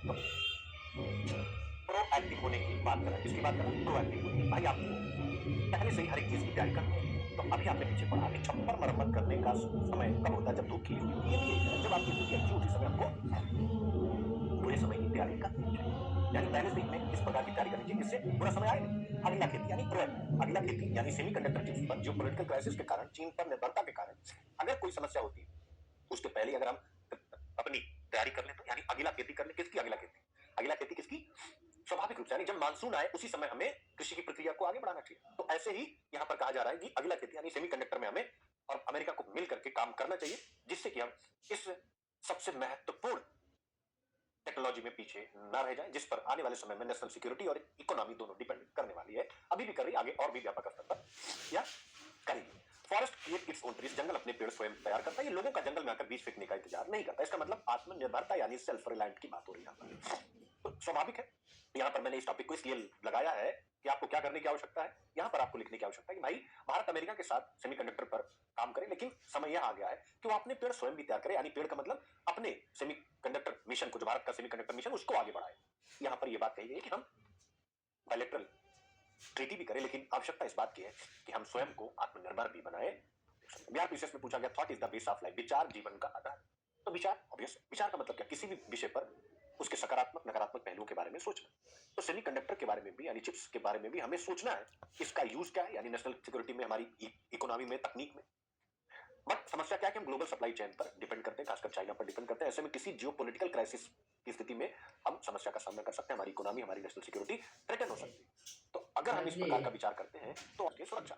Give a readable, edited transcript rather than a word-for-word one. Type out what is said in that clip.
तो प्रोएक्टिव होने की बात कर रहा है। किसकी बात कर रहा है? प्रोएक्टिव होने की। भाई आपको पहले से ही हर एक चीज की तैयारी करनी है। तो अभी आपने पीछे पढ़ा कि छप्पर मरम्मत करने का समय कब होता है? जब धूप खिली होती है। ये भी यही कह रहा है, जब आपकी स्थिति अच्छी हो, उसी समय हमको बुरे समय की तैयारी करनी चाहिए। यानी पहले से ही हमें इस प्रकार की तैयारी करनी चाहिए जिससे बुरा समय आए नहीं। अगला खेती यानी प्रोएक्टिव। अगला खेती यानी सेमीकंडक्टर चिप्स पर जियोपॉलिटिकल क्राइसिस के कारण, चीन पर निर्भरता के कारण अगर कोई समस्या होती है, उसके पहले अगर हम अपनी तैयारी कर ले तो यानी अगला खेती कर ले। किसकी अगला खेती? अगला खेती किसकी? स्वाभाविक रूप से यानी जब मानसून आए उसी समय हमें कृषि की प्रक्रिया को आगे बढ़ाना चाहिए। तो ऐसे ही यहां पर कहा जा रहा है कि अगला खेती यानी सेमीकंडक्टर में हमें और अमेरिका को मिलकर के काम करना चाहिए, जिससे कि हम इस सबसे महत्वपूर्ण टेक्नोलॉजी में पीछे ना रह जाए, जिस पर आने वाले समय में नेशनल सिक्योरिटी और इकोनॉमी दोनों डिपेंड करने वाली है। अभी भी कर रही है, आगे और भी व्यापक स्तर पर या करेगी। Forest create its own trees. जंगल अपने पेड़ स्वयं तैयार करता है। ये लोगों का जंगल में आकर बीज फेंकने का इंतजार नहीं करता। इसका मतलब आत्मनिर्भरता यानी सेल्फ रिलायंट की बात हो रही है यहाँ पर। तो स्वाभाविक है, यहाँ पर मैंने इस टॉपिक को इसलिए लगाया है कि आपको क्या करने की आवश्यकता है। यहाँ पर आपको लिखने की आवश्यकता है कि भाई भारत अमेरिका के साथ सेमीकंडक्टर पर काम करे, लेकिन समय यह आ गया है कि वो अपने पेड़ स्वयं भी तैयार करे। यानी पेड़ का मतलब अपने सेमीकंडक्टर मिशन को, जो भारत का सेमीकंडक्टर मिशन, उसको आगे बढ़ाए। यहाँ पर यह बात कही गई कि हम बायलैटरल ट्रीटी भी करें, लेकिन आवश्यकता इस बात की है कि हम स्वयं को आत्मनिर्भर भी बनाए। बिहार पीसीएस में पूछा गया, thought is the base of life. विचार जीवन का आधार। तो विचार, ऑब्वियस विचार का मतलब क्या? किसी भी विषय पर उसके सकारात्मक नकारात्मक पहलुओं के बारे में सोचना। तो सेमीकंडक्टर के बारे में भी यानी चिप्स के बारे में भी हमें सोचना है, इसका यूज क्या है, यानी नेशनल सिक्योरिटी में, हमारी इकोनॉमी में, तकनीक में। बट समस्या क्या है कि हम ग्लोबल सप्लाई चेन पर डिपेंड करते हैं, खासकर चाइना पर डिपेंड करते हैं। ऐसे में किसी जियोपॉलिटिकल क्राइसिस की स्थिति में हम समस्या का सामना कर सकते हैं। हमारी इकोनॉमी, हमारी नेशनल सिक्योरिटी थ्रेटन हो सकती है। तो अगर हाँ हम इस जी। प्रकार का विचार करते हैं तो सुरक्षा